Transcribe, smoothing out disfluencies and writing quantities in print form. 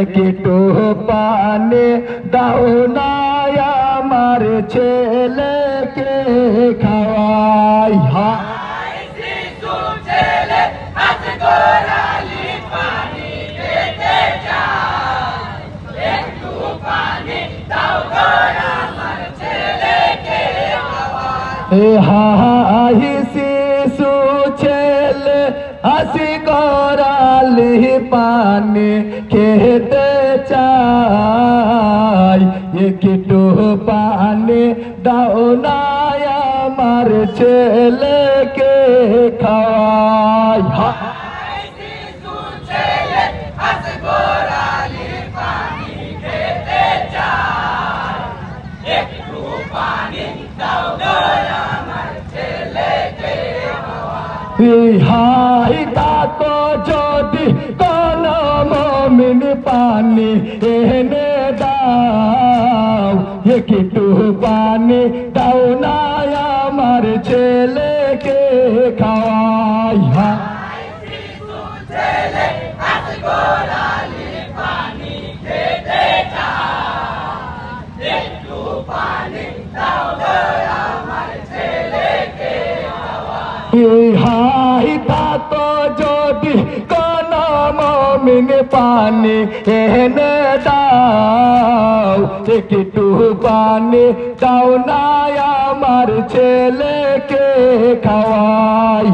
একটু পানি দাও না আমার ছেলেকে খাওয়াই। হাই শিশু ছেলে হাসি করালি পানি খেতে চাই, একটু পানি দাও না আমার ছেলেকে খাওয়াই। হাই তাকো যদি কোন মুমিন পানি এনে দাও, একটু পানি দাও না আমার ছেলেকে খাওয়াই। হাই তাকো যদি কোন মুমিন পানি এনে দাও, একটু পানি দাও না আমার ছেলেকে খাওয়াই।